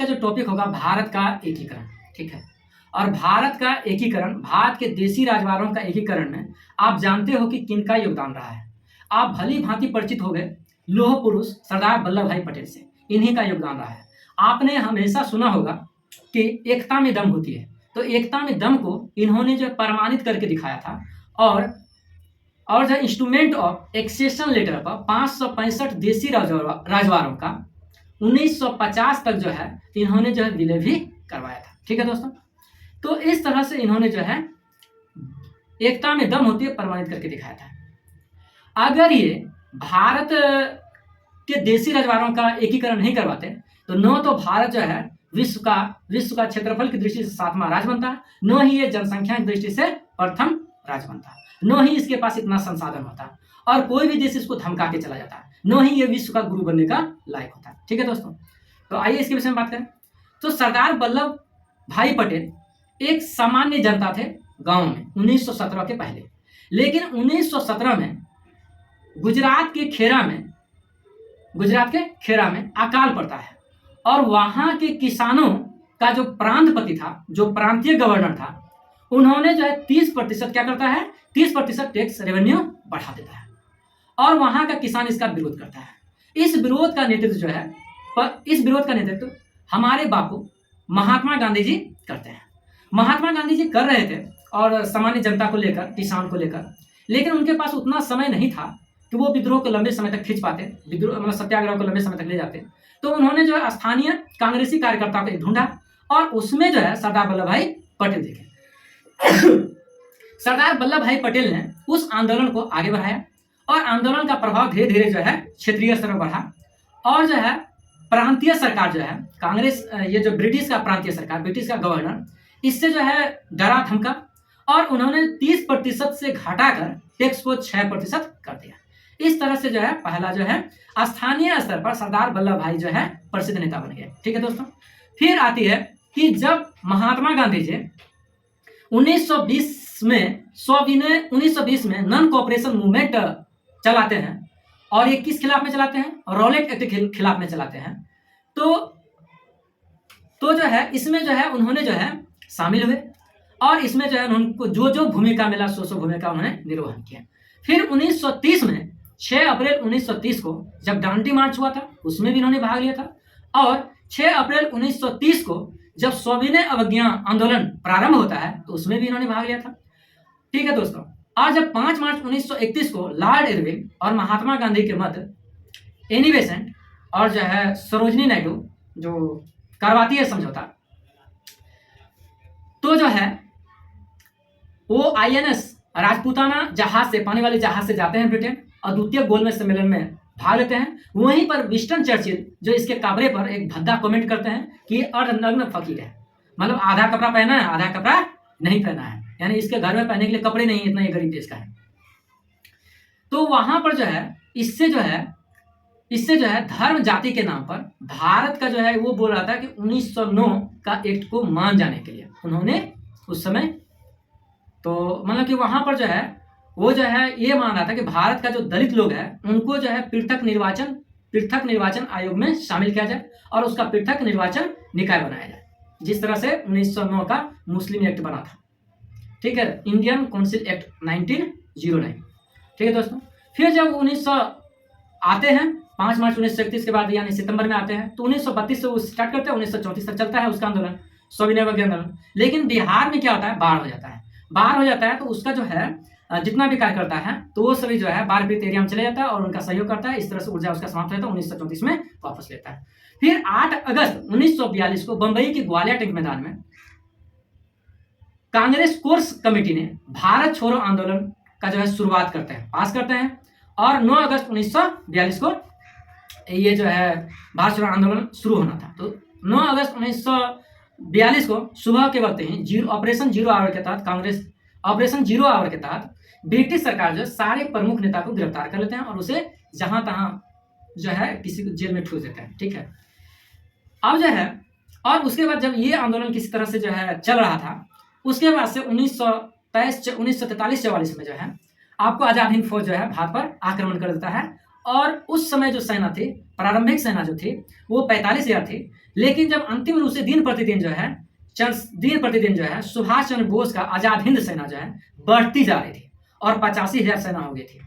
जो टॉपिक होगा भारत का एकीकरण, ठीक है। और भारत का एकीकरण, भारत के देशी राजवाड़ों का एकीकरण में आप जानते हो कि किनका योगदान रहा है। आप भली भांति परिचित हो गए लौह पुरुष सरदार वल्लभ भाई पटेल से, इन्हीं का योगदान रहा है। आपने हमेशा सुना होगा कि एकता में दम होती है, तो एकता में दम को इन्होंने जो प्रमाणित करके दिखाया था। और जो इंस्ट्रूमेंट ऑफ एक्सेशन लेटर पर 565 देशी राजवाड़ों का 1950 तक जो है इन्होंने जो है विलय भी करवाया था, ठीक है दोस्तों। तो इस तरह से इन्होंने जो है एकता में दम होती है प्रमाणित करके दिखाया था। अगर ये भारत के देशी राजवाड़ों का एकीकरण नहीं करवाते तो न तो भारत जो है विश्व का क्षेत्रफल की दृष्टि से 7वां राज्य बनता, न ही ये जनसंख्या की दृष्टि से प्रथम राज्य बनता, न ही इसके पास इतना संसाधन होता, और कोई भी देश इसको धमका के चला जाता, न ही ये विश्व का गुरु बनने का लायक होता, ठीक है दोस्तों। तो आइए इसके विषय में बात करें। तो सरदार वल्लभ भाई पटेल एक सामान्य जनता थे गांव में 1917 के पहले, लेकिन 1917 में गुजरात के खेरा में अकाल पड़ता है, और वहां के किसानों का जो प्रांतपति था, जो प्रांतीय गवर्नर था, उन्होंने जो है 30% क्या करता है, 30% टैक्स रेवेन्यू बढ़ा देता है, और वहां का किसान इसका विरोध करता है। इस विरोध का नेतृत्व हमारे बापू महात्मा गांधी जी करते हैं। महात्मा गांधी जी कर रहे थे और सामान्य जनता को लेकर, किसान को लेकर, लेकिन उनके पास उतना समय नहीं था कि वो विद्रोह को लंबे समय तक खींच पाते, विद्रोह मतलब सत्याग्रह को लंबे समय तक ले जाते। तो उन्होंने जो है स्थानीय कांग्रेसी कार्यकर्ताओं को ढूंढा, और उसमें जो है सरदार वल्लभ भाई पटेल देखे। सरदार वल्लभ भाई पटेल ने उस आंदोलन को आगे बढ़ाया, और आंदोलन का प्रभाव धीरे धीरे जो है क्षेत्रीय स्तर पर बढ़ा, और जो है प्रांतीय सरकार जो है कांग्रेस, ये जो ब्रिटिश का प्रांतीय सरकार, ब्रिटिश का गवर्नर, इससे जो है डरा धमका, और उन्होंने 30% से घटाकर टैक्स को 6% कर दिया। इस तरह से जो है पहला जो है स्थानीय स्तर पर सरदार वल्लभ भाई जो है प्रसिद्ध नेता बन गए, ठीक है दोस्तों। फिर आती है कि जब महात्मा गांधी जी 1920 में नॉन कोऑपरेशन मूवमेंट चलाते हैं, और ये किस खिलाफ में चलाते हैं, रॉलेट एक्ट के खिलाफ में चलाते हैं। तो जो है इसमें जो है उन्होंने जो है शामिल हुए, और इसमें जो है उनको जो भूमिका मिला सो भूमिका उन्होंने निर्वहन किया। फिर 1930 में 6 अप्रैल 1930 को जब डांडी मार्च हुआ था, उसमें भी इन्होंने भाग लिया था, और 6 अप्रैल 1930 को जब सविनय अवज्ञा आंदोलन प्रारंभ होता है तो उसमें भी इन्होंने भाग लिया था, ठीक है दोस्तों। और जब 5 मार्च 1931 को लॉर्ड इरविन और महात्मा गांधी के मध्य एनी बेसेंट और जो है सरोजनी नायडू जो करवाती है समझौता, तो जो है वो INS राजपूताना जहाज से, पानी वाले जहाज से जाते हैं ब्रिटेन, और द्वितीय गोलमेज सम्मेलन में भाग लेते हैं। वहीं पर विंस्टन चर्चिल जो इसके कपड़े पर एक भद्दा कमेंट करते हैं कि अर्धनग्न फकीर है, मतलब आधा कपड़ा पहना है आधा कपड़ा नहीं पहना है, यानी इसके घर में पहनने के लिए कपड़े नहीं, इतना ये गरीब देश का है। तो वहां पर जो है इससे जो है धर्म जाति के नाम पर भारत का जो है वो बोल रहा था कि 1909 का एक्ट को मान जाने के लिए उन्होंने उस समय, तो मतलब कि वहां पर जो है वो जो है ये मान रहा था कि भारत का जो दलित लोग है उनको जो है पृथक निर्वाचन आयोग में शामिल किया जाए, और उसका पृथक निर्वाचन निकाय बनाया जाए, जिस तरह से 1909 का मुस्लिम एक्ट बना था, ठीक है, इंडियन काउंसिल एक्ट 1909, ठीक है दोस्तों। फिर जब 1900 आते हैं 5 मार्च 1931 के बाद, यानी सितंबर में आते हैं, तो 1932 से वो स्टार्ट करते हैं, 1934 तक चलता है उसका आंदोलन, सविनय अवज्ञा आंदोलन। लेकिन बिहार में क्या होता है, बाढ़ हो जाता है, तो उसका जो है जितना भी कार्य करता है तो वो सभी जो है बाढ़ पीड़ित एरिया में चले जाता है और उनका सहयोग करता है। इस तरह से ऊर्जा उसका समाप्त होता है, 1934 में वापस लेता है। फिर 8 अगस्त 1942 को बंबई के ग्वालियर टैंक मैदान में कांग्रेस कोर्स कमेटी ने भारत छोड़ो आंदोलन का जो है शुरुआत पास करते हैं, और 9 अगस्त 1942 को ये जो है भारत छोड़ो आंदोलन शुरू होना था। तो 9 अगस्त 1942 को सुबह के वक्त ही ऑपरेशन जीरो आवर के तहत ब्रिटिश सरकार जो सारे प्रमुख नेता को गिरफ्तार कर लेते हैं, और उसे जहां तहां जो है किसी को जेल में ठूस देते हैं, ठीक है। अब जो है और उसके बाद जब ये आंदोलन किसी तरह से जो है चल रहा था, उसके बाद से 1943-44 में जो है आपको आजाद हिंद फौज जो है भारत पर आक्रमण कर देता है, और उस समय जो सेना थी, प्रारंभिक सेना जो थी वो 45,000 थी, लेकिन जब अंतिम रूप से दिन प्रतिदिन जो है सुभाष चंद्र बोस का आजाद हिंद सेना जो है बढ़ती जा रही थी और 85,000 सेना हो गई थी।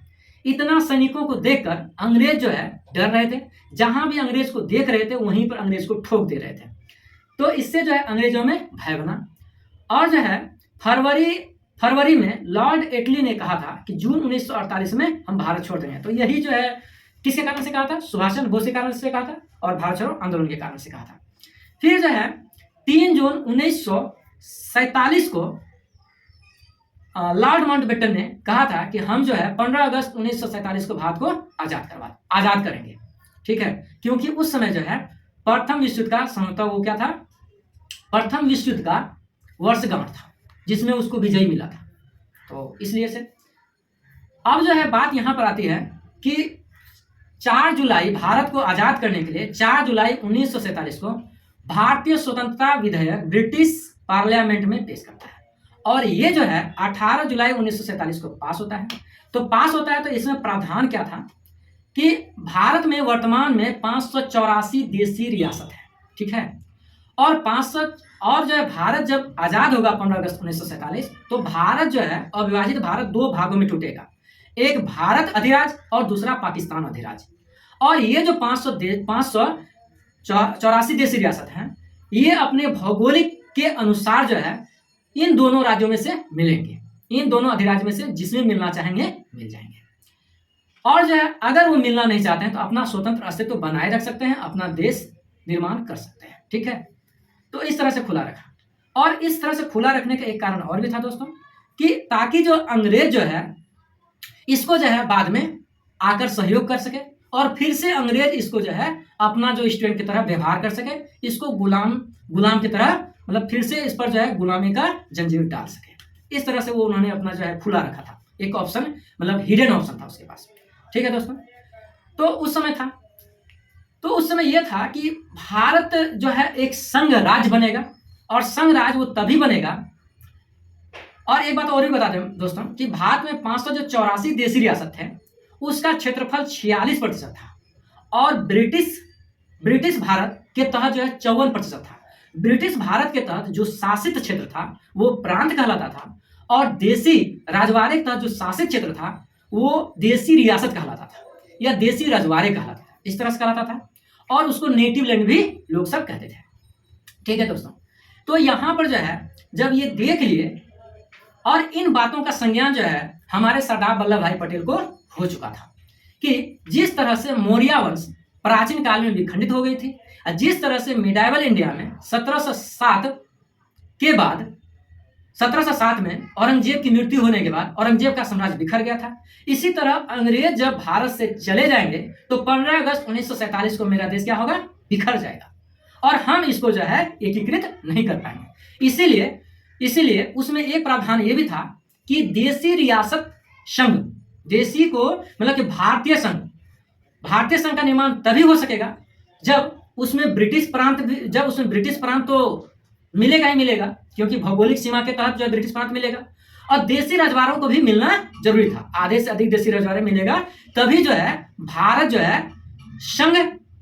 इतना सैनिकों को देखकर अंग्रेज जो है डर रहे थे, जहां भी अंग्रेज को देख रहे थे वहीं पर अंग्रेज को ठोक दे रहे थे। तो इससे जो है अंग्रेजों में भय बना और जो है फरवरी में लॉर्ड एटली ने कहा था कि जून 1948 में हम भारत छोड़ देंगे। तो यही जो है किसके कारण से कहा था? सुभाष चंद्र बोस के कारण से कहा था और भारत छोड़ो आंदोलन के कारण से कहा था। फिर जो है 3 जून 1947 को लॉर्ड माउंटबेटन ने कहा था कि हम जो है 15 अगस्त 1947 को भारत को आजाद करेंगे। ठीक है, क्योंकि उस समय जो है प्रथम विश्व युद्ध का समझौता वो क्या था? प्रथम विश्व युद्ध का वर्षगांठ था जिसमें उसको विजय मिला था। तो इसलिए से अब जो है बात यहां पर आती है कि 4 जुलाई भारत को आजाद करने के लिए 4 जुलाई 1947 को भारतीय स्वतंत्रता विधेयक ब्रिटिश पार्लियामेंट में पेश करता है और ये जो है 18 जुलाई 1947 को पास होता है। तो पास होता है तो इसमें प्रावधान क्या था कि भारत में वर्तमान में 584 देशी रियासत है। ठीक है, और जो है भारत जब आजाद होगा 15 अगस्त 1947 तो भारत जो है अविभाजित भारत 2 भागों में टूटेगा, एक भारत अधिराज और दूसरा पाकिस्तान अधिराज। और ये जो 584 देशी रियासत हैं ये अपने भौगोलिक के अनुसार जो है इन दोनों राज्यों में से मिलेंगे, इन दोनों अधिराज्य में से जिसमें मिलना चाहेंगे मिल जाएंगे। और जो है अगर वो मिलना नहीं चाहते हैं तो अपना स्वतंत्र अस्तित्व बनाए रख सकते हैं, अपना देश निर्माण कर सकते हैं। ठीक है, तो इस तरह से खुला रखा। और इस तरह से खुला रखने का एक कारण और भी था दोस्तों कि ताकि जो अंग्रेज जो है इसको जो है बाद में आकर सहयोग कर सके और फिर से अंग्रेज इसको जो है अपना जो स्टूडेंट की तरह व्यवहार कर सके, इसको गुलाम की तरह मतलब फिर से इस पर जो है गुलामी का जंजीर डाल सके। इस तरह से वो उन्होंने अपना जो है खुला रखा था, एक ऑप्शन मतलब हिडन ऑप्शन था उसके पास। ठीक है दोस्तों, तो उस समय यह था कि भारत जो है एक संघ राज्य बनेगा और संघ राज्य वो तभी बनेगा। और एक बात और भी बता दें दोस्तों कि भारत में 584 देशी रियासत है, उसका क्षेत्रफल 46% था और ब्रिटिश भारत के तहत जो है 54% था। ब्रिटिश भारत के तहत जो शासित क्षेत्र था वो प्रांत कहलाता था और देशी राजवाड़े के तहत जो शासित क्षेत्र था वो देशी रियासत कहलाता था या देशी रजवाड़े कहलाता था, इस तरह से कहलाता था। और उसको नेटिव लैंड भी लोग सब कहते थे। ठीक है दोस्तों, तो यहां पर जो है जब ये देख लिए और इन बातों का संज्ञान जो है हमारे सरदार वल्लभ भाई पटेल को हो चुका था कि जिस तरह से मौर्य वंश प्राचीन काल में विखंडित हो गई थी, जिस तरह से मिडाइवल इंडिया में 1707 में औरंगजेब की मृत्यु होने के बाद औरंगजेब का साम्राज्य बिखर गया था, इसी तरह अंग्रेज जब भारत से चले जाएंगे तो 15 अगस्त 1947 को मेरा देश क्या होगा? बिखर जाएगा और हम इसको जो है एकीकृत नहीं कर पाएंगे। इसीलिए उसमें एक प्रावधान ये भी था कि देशी रियासत संघ, देशी को मतलब कि भारतीय संघ का निर्माण तभी हो सकेगा जब उसमें ब्रिटिश प्रांत तो मिलेगा ही मिलेगा, क्योंकि भौगोलिक सीमा के तहत जो है ब्रिटिश प्रांत मिलेगा और देशी रजवाड़ों को भी मिलना जरूरी था। आधे से अधिक देशी रजवाड़े मिलेगा तभी जो है भारत जो है संघ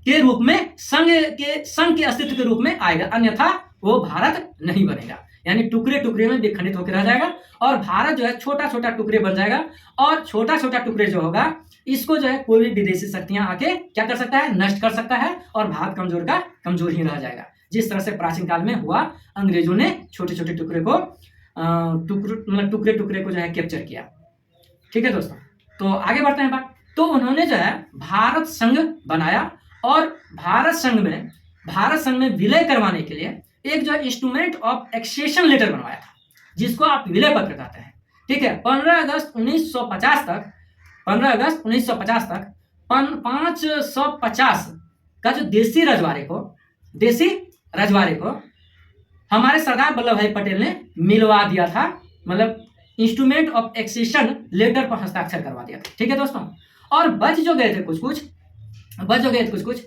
के रूप में संघ के अस्तित्व के रूप में आएगा, अन्यथा वो भारत नहीं बनेगा, यानी टुकड़े टुकड़े में विखंडित होकर रह जाएगा और भारत जो है छोटा छोटा टुकड़े बन जाएगा और छोटा छोटा टुकड़े जो होगा इसको जो है कोई भी विदेशी शक्तियां आके क्या कर सकता है? नष्ट कर सकता है और भारत कमजोर ही रह जाएगा। जिस तरह से प्राचीन काल में हुआ, अंग्रेजों ने छोटे छोटे टुकड़े टुकड़े को जो है कैप्चर किया। ठीक है दोस्तों, तो आगे बढ़ते हैं बात। तो उन्होंने जो है भारत संघ बनाया और भारत संघ में विलय करवाने के लिए एक जो इंस्ट्रूमेंट ऑफ एक्सेशन लेटर बनवाया था, जिसको आप विलय पत्र कहते हैं। ठीक है, 15 अगस्त 1950 तक 550 का जो देशी रजवाड़े को हमारे सरदार वल्लभ भाई पटेल ने मिलवा दिया था, मतलब इंस्ट्रूमेंट ऑफ एक्सेशन लेटर पर हस्ताक्षर करवा दिया था। ठीक है दोस्तों, और बच जो गए थे कुछ कुछ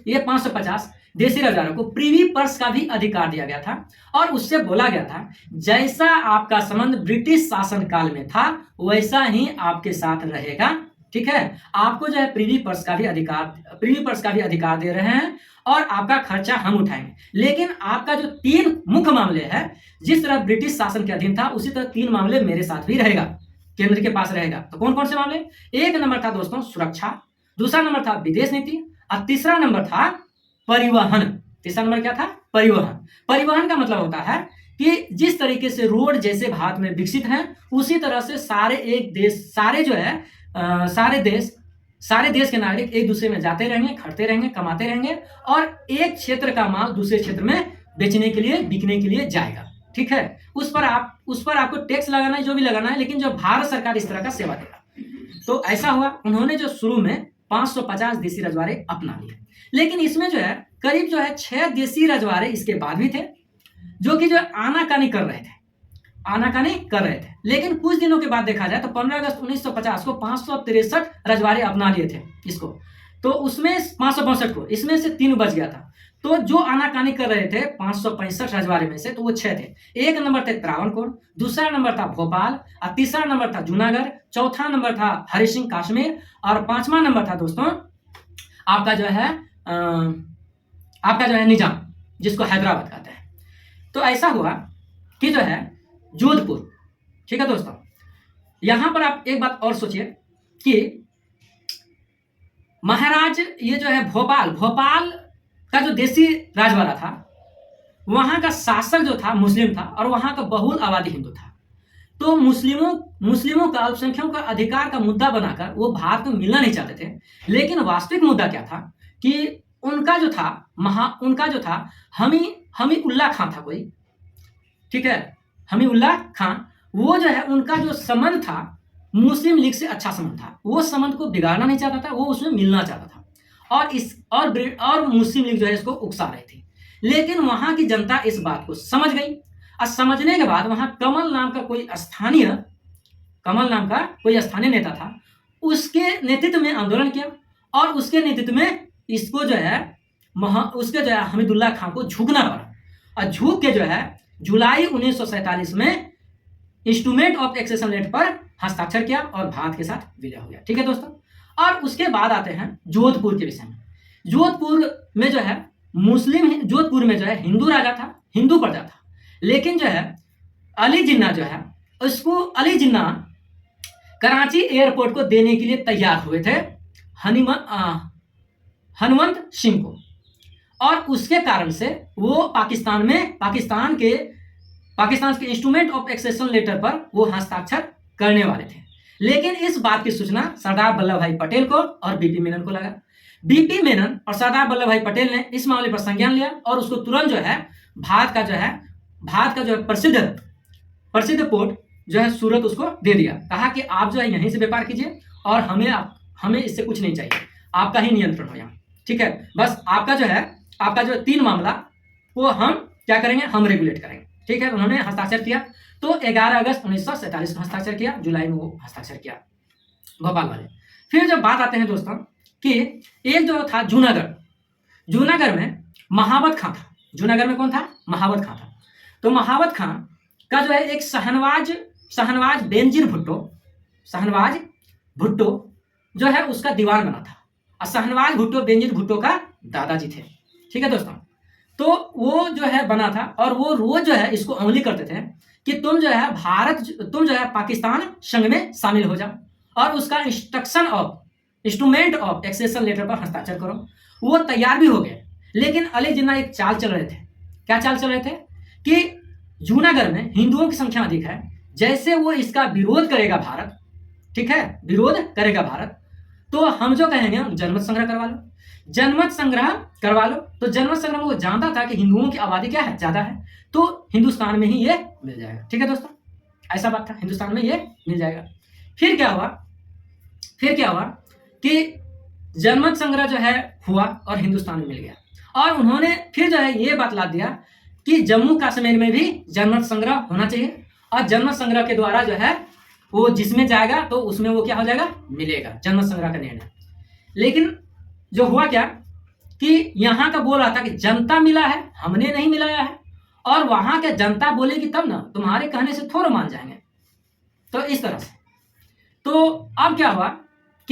ये 550 देशी रजवाड़ों को प्रीवी पर्स का भी अधिकार दिया गया था और उससे बोला गया था जैसा आपका संबंध ब्रिटिश शासन काल में था वैसा ही आपके साथ रहेगा ठीक है, आपको जो है प्रीवी पर्स का भी अधिकार दे रहे हैं और आपका खर्चा हम उठाएंगे। लेकिन आपका जो 3 मुख्य मामले हैं, जिस तरह ब्रिटिश शासन के अधीन था उसी तरह 3 मामले मेरे साथ भी रहेगा, केंद्र के पास रहेगा। तो कौन कौन से मामले? एक नंबर था दोस्तों सुरक्षा, दूसरा नंबर था विदेश नीति और तीसरा नंबर था परिवहन। तीसरा नंबर क्या था? परिवहन। परिवहन का मतलब होता है कि जिस तरीके से रोड जैसे भारत में विकसित हैं, उसी तरह से सारे देश के नागरिक एक दूसरे में जाते रहेंगे, खड़ते रहेंगे, कमाते रहेंगे और एक क्षेत्र का माल दूसरे क्षेत्र में बेचने के लिए, बिकने के लिए जाएगा। ठीक है, उस पर आपको टैक्स लगाना है, जो भी लगाना है, लेकिन जो भारत सरकार इस तरह का सेवा देगा। तो ऐसा हुआ, उन्होंने जो शुरू में 550 देसी रजवाड़े अपना लिए, लेकिन इसमें जो है करीब जो है 6 देसी रजवाड़े इसके बाद भी थे, जो कि जो आनाकानी कर रहे थे। लेकिन कुछ दिनों के बाद देखा जाए तो 15 अगस्त 1950 को 563 रजवाड़े अपना लिए थे इसको, तो उसमें 565 को, इसमें से 3 बच गया था। तो जो आनाकानी कर रहे थे 565 रजवाड़े में से, तो वो 6 थे। एक नंबर थे त्रावणकोर, दूसरा नंबर था भोपाल और तीसरा नंबर था जूनागढ़, चौथा नंबर था हरि सिंह कश्मीर और 5वां नंबर था दोस्तों आपका जो है निजाम, जिसको हैदराबाद कहते हैं। तो ऐसा हुआ कि जो है जोधपुर, ठीक है दोस्तों, यहां पर आप एक बात और सोचिए कि महाराज ये जो है भोपाल का जो देसी राजवाड़ा था, वहां का शासक जो था मुस्लिम था और वहां का बहुल आबादी हिंदू था। तो मुस्लिमों का, अल्पसंख्यकों का अधिकार का मुद्दा बनाकर वो भारत में मिलना नहीं चाहते थे। लेकिन वास्तविक मुद्दा क्या था कि उनका जो था हमी उल्ला खां था कोई, ठीक है, हमी उल्ला खां, वो जो है उनका जो संबंध था मुस्लिम लीग से अच्छा संबंध था, वो संबंध को बिगाड़ना नहीं चाहता था, वो उसमें मिलना चाहता था और मुस्लिम लीग जो है इसको उकसा रही थी। लेकिन वहां की जनता इस बात को समझ गई और समझने के बाद वहां कमल नाम का कोई स्थानीय नेता था, उसके नेतृत्व में आंदोलन किया और उसके नेतृत्व में इसको जो है हमीदुल्ला खां को झुकना पड़ा और झुक के जो है जुलाई 1947 में इंस्ट्रूमेंट ऑफ एक्सेशन लेटर पर हस्ताक्षर किया और भारत के साथ विलय हो गया। ठीक है दोस्तों, और उसके बाद आते हैं जोधपुर के विषय में। जोधपुर में जो है हिंदू राजा था, हिंदू प्रजा था, लेकिन जो है अली जिन्ना कराची एयरपोर्ट को देने के लिए तैयार हुए थे हनुमंत सिंह को, और उसके कारण से वो पाकिस्तान के इंस्ट्रूमेंट ऑफ एक्सेशन लेटर पर वो हस्ताक्षर करने वाले थे। लेकिन इस बात की सूचना सरदार वल्लभ भाई पटेल को और बीपी मेनन को लगा। बीपी मेनन और सरदार वल्लभ भाई पटेल ने इस मामले पर संज्ञान लिया और उसको तुरंत जो है भारत का जो है प्रसिद्ध पोर्ट जो है सूरत उसको दे दिया। कहा कि आप जो है यहीं से व्यापार कीजिए और हमें इससे कुछ नहीं चाहिए, आपका ही नियंत्रण हो यहाँ। ठीक है, बस आपका जो 3 मामला वो हम क्या करेंगे, हम रेगुलेट करेंगे। ठीक है, उन्होंने हस्ताक्षर किया। तो 11 अगस्त 1947 में हस्ताक्षर किया, जुलाई में वो हस्ताक्षर किया भोपाल वाले। फिर जब बात आते हैं दोस्तों कि एक जो था जूनागढ़ में महावत खां था। जूनागढ़ में कौन था? महावत खां था। तो महावत खां का जो है एक शहनवाज बेनजीर भुट्टो जो है उसका दीवान बना था और शहनवाज बेनजीर भुट्टो का दादाजी थे। ठीक है दोस्तों, तो वो जो है बना था और वो रोज जो है इसको उंगली करते थे कि तुम जो है पाकिस्तान संघ में शामिल हो जाओ और उसका इंस्ट्रूमेंट ऑफ एक्सेशन लेटर पर हस्ताक्षर करो। वो तैयार भी हो गए, लेकिन अली जिन्ना एक चाल चल रहे थे। क्या चाल चल रहे थे कि जूनागढ़ में हिंदुओं की संख्या अधिक है, जैसे वो इसका विरोध करेगा भारत, ठीक है, विरोध करेगा भारत, तो हम जो कहेंगे जनमत संग्रह करवा लो। तो जनमत संग्रह में वो जानता था कि हिंदुओं की आबादी क्या है, ज्यादा है, तो हिंदुस्तान में ही ये मिल जाएगा। ठीक है दोस्तों, ऐसा बात था, हिंदुस्तान में ये मिल जाएगा। फिर क्या हुआ कि जनमत संग्रह जो है हुआ और हिंदुस्तान में मिल गया और उन्होंने फिर जो है ये बात ला दिया कि जम्मू कश्मीर में भी जनमत संग्रह होना चाहिए और जनमत संग्रह के द्वारा जो है वो जिसमें जाएगा तो उसमें वो क्या हो जाएगा, मिलेगा, जनमत संग्रह का निर्णय। लेकिन जो हुआ क्या कि यहाँ का बोल रहा था कि जनता मिला है, हमने नहीं मिलाया है, और वहां के जनता बोलेगी तब ना, तुम्हारे कहने से थोड़ा मान जाएंगे। तो इस तरह से तो अब क्या हुआ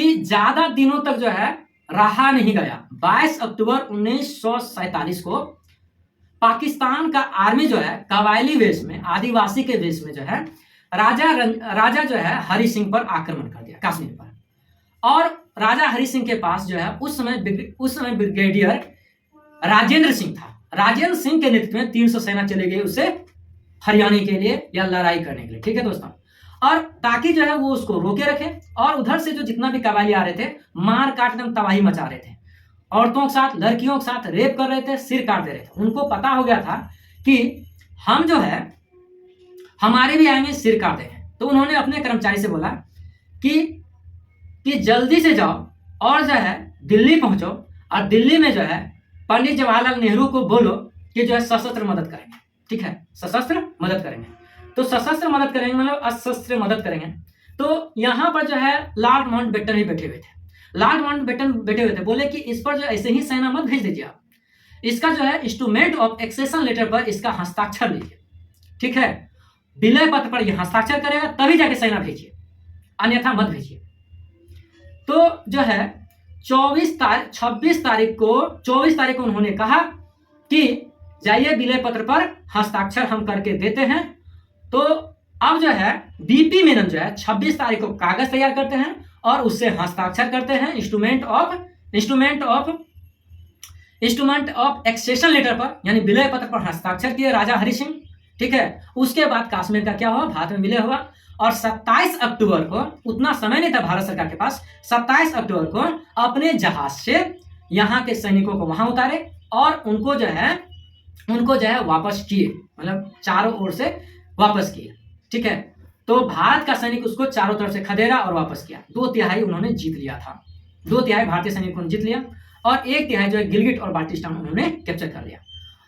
कि ज्यादा दिनों तक जो है रहा नहीं गया। 22 अक्टूबर 1947 को पाकिस्तान का आर्मी जो है कबायली वेश में, आदिवासी के वेश में जो है राजा जो है हरि सिंह पर आक्रमण कर दिया कश्मीर पर। और राजा हरि सिंह के पास जो है उस समय ब्रिगेडियर राजेंद्र सिंह था। राजेंद्र सिंह के नेतृत्व में 300 सेना चले गई उसे हरियाणे के लिए या लड़ाई करने के लिए, ठीक है दोस्तों। और ताकि जो है वो उसको रोके रखे, और उधर से जो जितना भी कबायली आ रहे थे मार काट कर तबाही मचा रहे थे, औरतों के साथ लड़कियों के साथ रेप कर रहे थे, सिर काट दे रहे थे। उनको पता हो गया था कि हम जो है हमारे भी आएंगे सिर काट देंगे। तो उन्होंने अपने कर्मचारी से बोला कि जल्दी से जाओ और जो है दिल्ली पहुंचो, और दिल्ली में जो है पंडित जवाहरलाल नेहरू को बोलो कि जो है सशस्त्र मदद करेंगे, ठीक है, सशस्त्र मदद करेंगे। तो सशस्त्र मदद करेंगे मतलब अशस्त्र मदद करेंगे। तो यहाँ पर जो है लॉर्ड माउंटबेटन ही बैठे हुए थे। लॉर्ड माउंटबेटन बैठे हुए थे, बोले कि इस पर जो ऐसे ही सेना मत भेज दीजिए आप, इसका जो है इंस्ट्रूमेंट ऑफ एक्सेशन लेटर पर इसका हस्ताक्षर लीजिए, ठीक है, विलय पत्र पर यह हस्ताक्षर करेगा तभी जाके सेना भेजिए, अन्यथा मत भेजिए। तो जो है 26 तारीख को उन्होंने कहा कि जाइए विलय पत्र पर हस्ताक्षर हम करके देते हैं। तो अब जो है बीपी मेनन जो है 26 तारीख को कागज तैयार करते हैं और उससे हस्ताक्षर करते हैं इंस्ट्रूमेंट ऑफ एक्सेशन लेटर पर, यानी विलय पत्र पर हस्ताक्षर किए राजा हरि सिंह, ठीक है। उसके बाद कश्मीर का क्या हुआ, भारत में विलय हुआ। और 27 अक्टूबर को, उतना समय नहीं था भारत सरकार के पास, 27 अक्टूबर को अपने जहाज से यहाँ के सैनिकों को वहां उतारे और उनको जो है वापस किए, मतलब चारों ओर से वापस किए, ठीक है। तो भारत का सैनिक उसको चारों तरफ से खदेड़ा और वापस किया। 2/3 उन्होंने जीत लिया था, 2/3 भारतीय सैनिकों ने जीत लिया, और 1/3 जो है गिलगिट और बाल्टिस्तान उन्होंने कैप्चर कर लिया।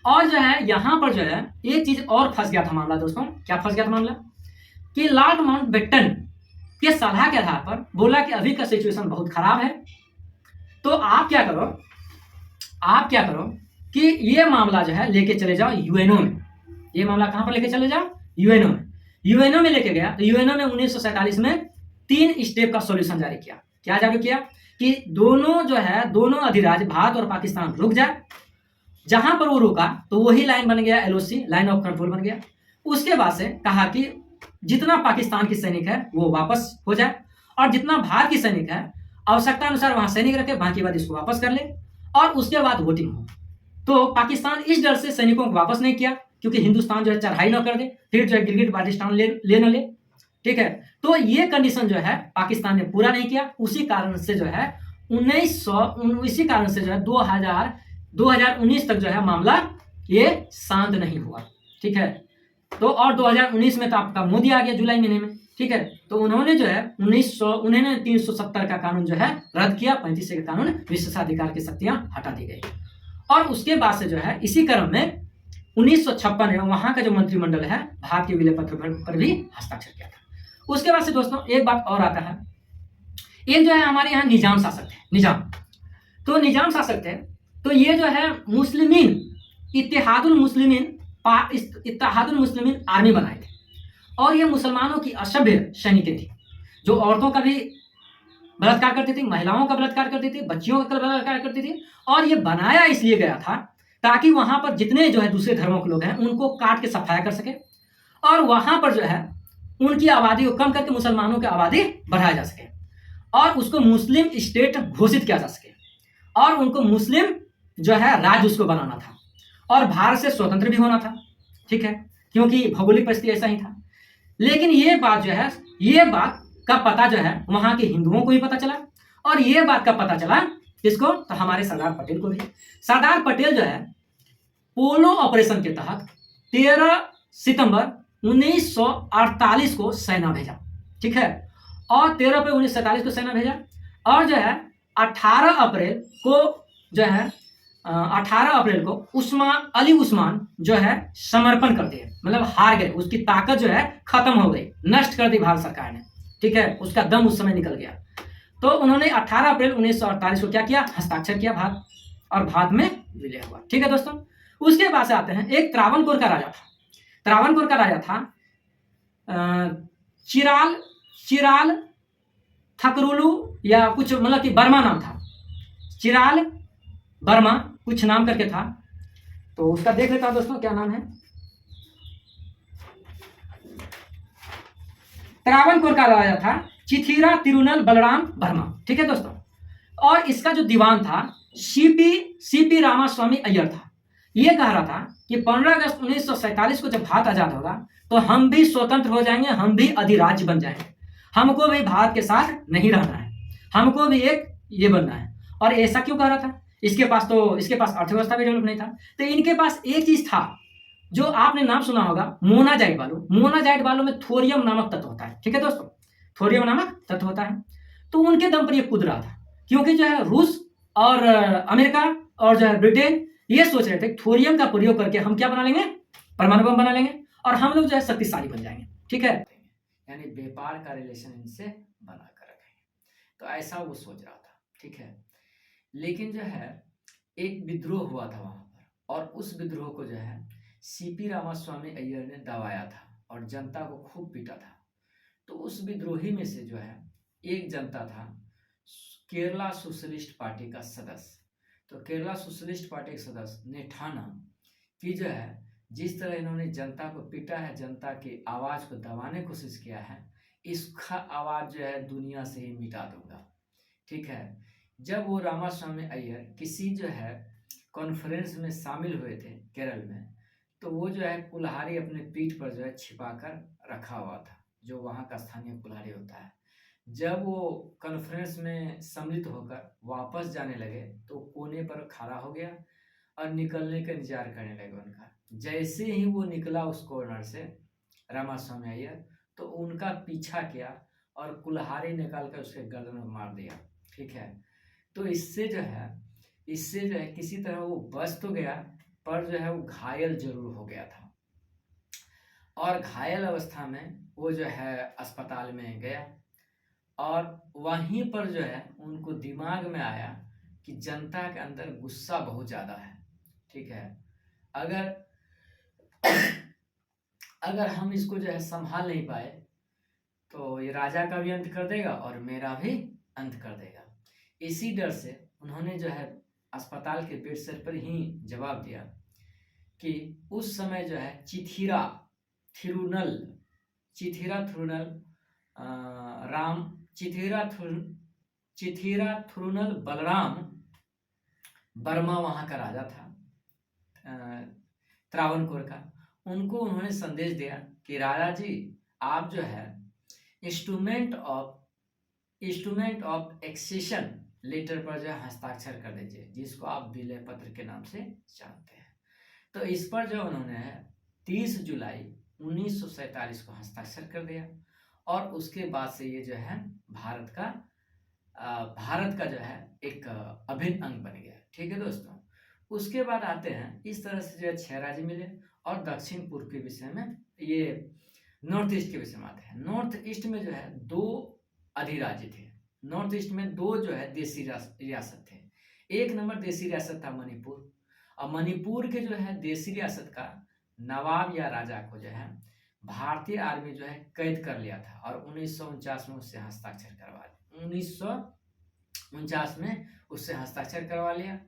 और जो है यहाँ पर जो है एक चीज और फंस गया था मामला दोस्तों। क्या फंस गया था मामला, कि लॉर्ड माउंटबेटन के सलाह के आधार पर बोला कि अभी का सिचुएशन बहुत खराब है, तो आप क्या करो कि ये मामला जो है लेके चले जाओ यूएनओ में। ये मामला कहां पर लेके चले जाओ, यूएनओ में लेके गया। तो यूएनओ में 1947 में 3 स्टेप का सॉल्यूशन जारी किया। क्या जारी किया कि दोनों अधिराज्य भारत और पाकिस्तान रुक जाए। जहां पर वो रुका तो वही लाइन बन गया, एलओसी, लाइन ऑफ कंट्रोल बन गया। उसके बाद से कहा कि जितना पाकिस्तान की सैनिक है वो वापस हो जाए, और जितना भारत की सैनिक है आवश्यकता अनुसार वहां सैनिक रखे, बाकी बाद इसको वापस कर ले, और उसके बाद वोटिंग हो। तो पाकिस्तान इस डर से सैनिकों को वापस नहीं किया, क्योंकि हिंदुस्तान जो है चढ़ाई न कर दे, फिर जो है गिलगिट बाल्टिस्तान ले न ले, ठीक है। तो ये कंडीशन जो है पाकिस्तान ने पूरा नहीं किया। उसी कारण से जो है 2019 तक जो है मामला ये शांत नहीं हुआ, ठीक है। तो और 2019 में तो आपका मोदी आ गया जुलाई महीने में, ठीक है। तो उन्होंने जो है 370 का कानून जो है रद्द किया, 35 का कानून, विशेषाधिकार की शक्तियां हटा दी गई। और उसके बाद से जो है इसी क्रम में 1956 में वहां का जो मंत्रिमंडल है भारत के विलय पत्र पर भी हस्ताक्षर किया था। उसके बाद से दोस्तों एक बात और आता है, एक जो है हमारे यहाँ निजाम शासक थे, निजाम शासक थे। तो ये जो है इत्तेहादुल मुस्लिमीन आर्मी बनाए थे, और ये मुसलमानों की असभ्य सैनिकें थी, जो औरतों का भी बलात्कार करती थी, महिलाओं का बलात्कार करती थी, बच्चियों का बलात्कार करती थी। और ये बनाया इसलिए गया था ताकि वहां पर जितने जो है दूसरे धर्मों के लोग हैं उनको काट के सफाया कर सके, और वहां पर जो है उनकी आबादी को कम करके मुसलमानों की आबादी बढ़ाया जा सके, और उसको मुस्लिम स्टेट घोषित किया जा सके, और उनको मुस्लिम जो है राज्य उसको बनाना था, और भारत से स्वतंत्र भी होना था, ठीक है, क्योंकि भौगोलिक परिस्थिति ऐसा ही था। लेकिन ये बात का पता जो है वहां के हिंदुओं को भी पता चला, और ये बात का पता चला किसको, तो हमारे सरदार पटेल को भी। सरदार पटेल जो है पोलो ऑपरेशन के तहत 13 सितंबर 1948 को सेना भेजा, ठीक है, और 13 अप्रैल 1947 को सेना भेजा, और जो है 18 अप्रैल को अली उस्मान जो है समर्पण करते हैं, मतलब हार गए, उसकी ताकत जो है खत्म हो गई, नष्ट कर दी भारत सरकार ने, ठीक है, उसका दम उस समय निकल गया। तो उन्होंने 18 अप्रैल 1948 को क्या किया, हस्ताक्षर किया भारत, और भारत में विलय हुआ, ठीक है दोस्तों। उसके बाद से आते हैं एक त्रावणकोर का राजा था चिराल थकरुलू या कुछ मतलब कि बर्मा नाम था, चिराल बर्मा कुछ नाम करके था। तो उसका देख लेता हूं दोस्तों क्या नाम है। त्रावणकोर का राजा था चिथिरा तिरुनल बलराम वर्मा, ठीक है दोस्तों। और इसका जो दीवान था सीपी रामास्वामी अय्यर था। ये कह रहा था कि 15 अगस्त 1947 को जब भारत आजाद होगा तो हम भी स्वतंत्र हो जाएंगे, हम भी अधिराज्य बन जाएंगे, हमको भी भारत के साथ नहीं रहना है, हमको भी एक ये बनना है। और ऐसा क्यों कह रहा था? इसके पास अर्थव्यवस्था भी डेवलप नहीं था। तो इनके पास एक चीज था जो आपने नाम सुना होगा, मोनाजाइट बालू। मोनाजाइट बालू में थोरियम नामक तत्व होता है, ठीक है दोस्तों, थोरियम नामक तत्व होता है। तो उनके दम पर ये कूद रहा था, क्योंकि जो है रूस और अमेरिका और जो है ब्रिटेन ये सोच रहे थे थोरियम का प्रयोग करके हम क्या बना लेंगे, परमाणु बम बना लेंगे और हम लोग जो है शक्तिशाली बन जाएंगे, ठीक है, यानी व्यापार का रिलेशन इनसे बना कर रखेंगे। तो ऐसा वो सोच रहा था, ठीक है। लेकिन जो है एक विद्रोह हुआ था वहां पर, और उस विद्रोह को जो है सीपी रामास्वामी अय्यर ने दबाया था और जनता को खूब पीटा था। तो उस विद्रोही में से जो है एक जनता था केरला सोशलिस्ट पार्टी का सदस्य। तो केरला सोशलिस्ट पार्टी के सदस्य ने ठाना कि जो है जिस तरह इन्होंने जनता को पीटा है, जनता की आवाज को दबाने की कोशिश किया है, इसका आवाज जो है दुनिया से ही मिटा दूंगा, ठीक है। जब वो रामास्वामी अय्यर किसी जो है कॉन्फ्रेंस में शामिल हुए थे केरल में, तो वो जो है कुल्हाड़ी अपने पीठ पर जो है छिपाकर रखा हुआ था, जो वहाँ का स्थानीय कुल्हाड़ी होता है। जब वो कॉन्फ्रेंस में सम्मिलित होकर वापस जाने लगे तो कोने पर खड़ा हो गया और निकलने का इंतजार करने लगे उनका। जैसे ही वो निकला उस कॉर्नर से रामास्वामी अय्यर, तो उनका पीछा किया और कुल्हाड़ी निकाल कर उसके गर्दन में मार दिया, ठीक है। तो इससे जो है किसी तरह वो बच तो गया, पर जो है वो घायल जरूर हो गया था। और घायल अवस्था में वो जो है अस्पताल में गया और वहीं पर जो है उनको दिमाग में आया कि जनता के अंदर गुस्सा बहुत ज़्यादा है, ठीक है। अगर हम इसको जो है संभाल नहीं पाए तो ये राजा का भी अंत कर देगा और मेरा भी अंत कर देगा। इसी डर से उन्होंने जो है अस्पताल के बेड सेट पर ही जवाब दिया कि उस समय जो है चिथिरा थिरुनल बलराम वर्मा वहाँ का राजा था, त्रावणकोर का। उनको उन्होंने संदेश दिया कि राजा जी, आप जो है इंस्ट्रूमेंट ऑफ एक्सेशन लेटर पर जो है हस्ताक्षर कर दीजिए, जिसको आप विलय पत्र के नाम से जानते हैं। तो इस पर जो उन्होंने 30 जुलाई 1947 को हस्ताक्षर कर दिया और उसके बाद से ये जो है भारत का जो है एक अभिन्न अंग बन गया, ठीक है दोस्तों। उसके बाद आते हैं इस तरह से जो है 6 राज्य मिले और दक्षिण पूर्व के विषय में, ये नॉर्थ ईस्ट के विषय में आते हैं। नॉर्थ ईस्ट में जो है 2 अधिराज्य थे। नॉर्थ ईस्ट में 2 जो है देसी रियासत थे। एक नंबर देसी रियासत था मणिपुर, और मणिपुर के जो है देसी रियासत का नवाब या राजा को जो है भारतीय आर्मी जो है कैद कर लिया था और 1949 में उससे हस्ताक्षर करवा लिया। 1949 में उससे हस्ताक्षर करवा लिया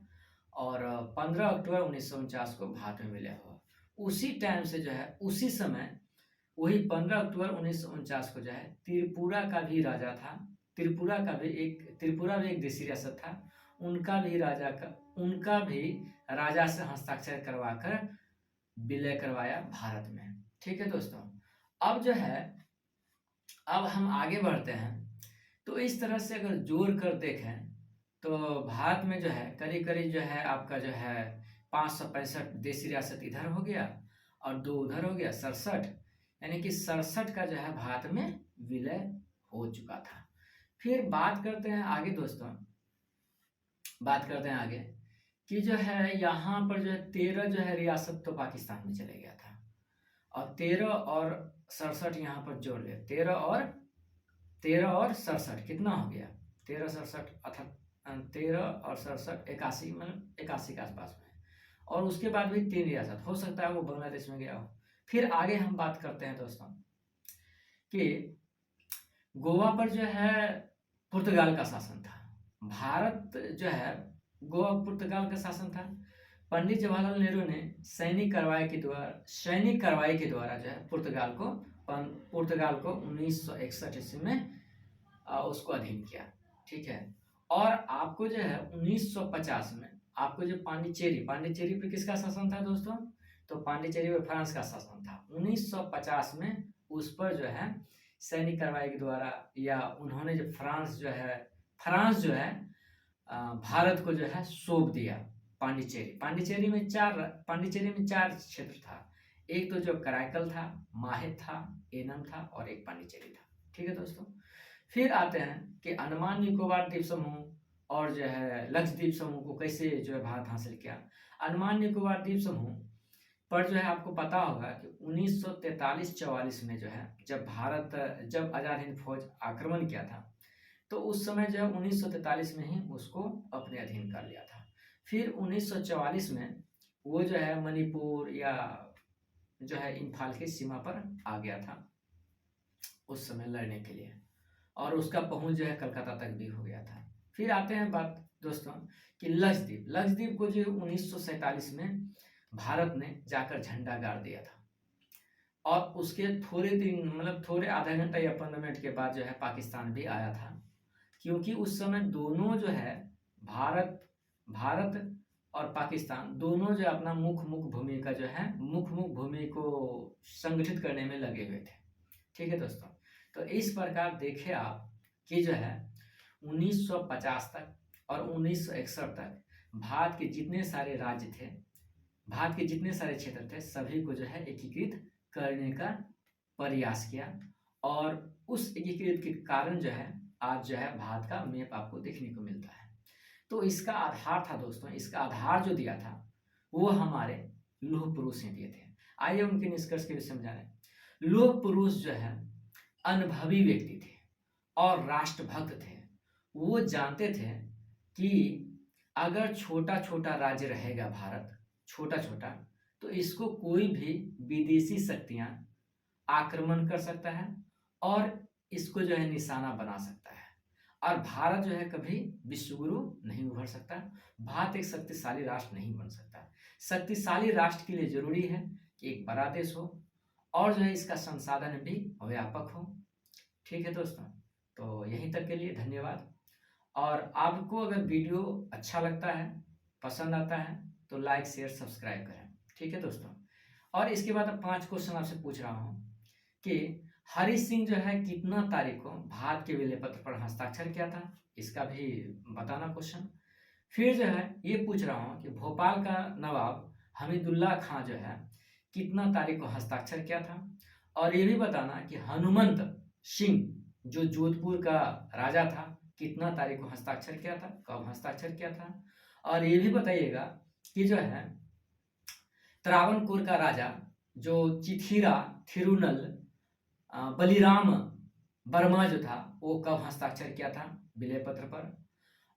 और 15 अक्टूबर 1949 को भारत में विलय हुआ। उसी टाइम से जो है उसी समय वही 15 अक्टूबर 1949 को जो है त्रिपुरा का भी राजा था, त्रिपुरा भी एक देसी रियासत था, उनका भी राजा से हस्ताक्षर करवाकर विलय करवाया भारत में, ठीक है दोस्तों। अब हम आगे बढ़ते हैं। तो इस तरह से अगर जोड़ कर देखें तो भारत में जो है करीब करीब जो है आपका जो है 565 देसी रियासत इधर हो गया और 2 उधर हो गया, 67, यानी कि 67 का जो है भारत में विलय हो चुका था। फिर बात करते हैं आगे दोस्तों, कि जो है यहाँ पर जो है 13 जो है रियासत तो पाकिस्तान में चले गया था और 13 और 67 यहाँ पर जोड़ लिया, 13 और 67 कितना हो गया, 13 और 67 81, मतलब 81 के आसपास में। और उसके बाद भी 3 रियासत, हो सकता है वो बांग्लादेश में गया हो। फिर आगे हम बात करते हैं दोस्तों कि गोवा पर जो है पुर्तगाल का शासन था। भारत जो है गोवा पुर्तगाल का शासन था। पंडित जवाहरलाल नेहरू ने सैनिक कार्रवाई के द्वारा जो है पुर्तगाल को 1961 ईस्वी में उसको अधीन किया। ठीक है। और आपको जो है 1950 में आपको जो पांडिचेरी पे किसका शासन था दोस्तों? तो पांडिचेरी पे फ्रांस का शासन था। 1950 में उस पर जो है सैनिक कार्रवाई के द्वारा या उन्होंने जो फ्रांस जो है भारत को जो है सौंप दिया पांडिचेरी में चार क्षेत्र था। एक तो जो कराईकल था, माहे था, एनम था और एक पांडिचेरी था। ठीक है दोस्तों। फिर आते हैं कि अंडमान निकोबार द्वीप समूह और जो है लक्षद्वीप समूह को कैसे जो है भारत हासिल किया। अंडमान निकोबार द्वीप समूह पर जो है आपको पता होगा कि 1943-44 में जो है जब आजाद हिंद फौज आक्रमण किया था, तो उस समय जो है 1943 में ही उसको अपने अधीन कर लिया था। फिर 1944 में वो जो है मणिपुर या जो है इम्फाल की सीमा पर आ गया था उस समय लड़ने के लिए, और उसका पहुंच जो है कलकत्ता तक भी हो गया था। फिर आते हैं बात दोस्तों कि लक्षद्वीप को जो 1947 में भारत ने जाकर झंडा गाड़ दिया था, और उसके थोड़े आधा घंटा या 15 मिनट के बाद जो है पाकिस्तान भी आया था, क्योंकि उस समय दोनों जो है भारत और पाकिस्तान दोनों जो अपना मुख्य भूमि को संगठित करने में लगे हुए थे। ठीक है दोस्तों। तो इस प्रकार देखे आप कि जो है 1950 तक और 1961 तक भारत के जितने सारे राज्य थे, भारत के जितने सारे क्षेत्र थे, सभी को जो है एकीकृत करने का प्रयास किया, और उस एकीकृत के कारण जो है आज जो है भारत का मैप आपको देखने को मिलता है। तो इसका आधार था दोस्तों, इसका आधार जो दिया था वो हमारे लौह पुरुष ने दिए थे। आइए उनके निष्कर्ष के विषय में जानें। लौह पुरुष जो है अनुभवी व्यक्ति थे और राष्ट्रभक्त थे। वो जानते थे कि अगर छोटा छोटा राज्य रहेगा भारत, छोटा छोटा, तो इसको कोई भी विदेशी शक्तियां आक्रमण कर सकता है और इसको जो है निशाना बना सकता है, और भारत जो है कभी विश्वगुरु नहीं उभर सकता। भारत एक शक्तिशाली राष्ट्र नहीं बन सकता। शक्तिशाली राष्ट्र के लिए जरूरी है कि एक बड़ा देश हो और जो है इसका संसाधन भी व्यापक हो। ठीक है दोस्तों। तो यहीं तक के लिए धन्यवाद। और आपको अगर वीडियो अच्छा लगता है, पसंद आता है, तो लाइक शेयर सब्सक्राइब करें। ठीक है दोस्तों। और इसके बाद अब 5 क्वेश्चन आपसे पूछ रहा हूँ कि हरि सिंह जो है कितना तारीख को भारत के विलय पत्र पर हस्ताक्षर किया था, इसका भी बताना क्वेश्चन। फिर जो है ये पूछ रहा हूँ कि भोपाल का नवाब हमीदुल्ला खां जो है कितना तारीख को हस्ताक्षर किया था, और ये भी बताना कि हनुमंत सिंह जो जोधपुर का राजा था कितना तारीख को हस्ताक्षर किया था, कब हस्ताक्षर किया था। और ये भी बताइएगा कि जो है त्रावणकोर का राजा जो चिथिरा थिरुनल बलिराम वर्मा जो था वो कब हस्ताक्षर किया था विलय पत्र पर।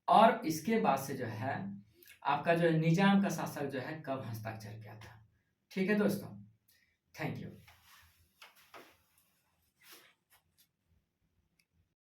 और इसके बाद से जो है आपका जो है निजाम का शासक जो है कब हस्ताक्षर किया था। ठीक है दोस्तों। Thank you.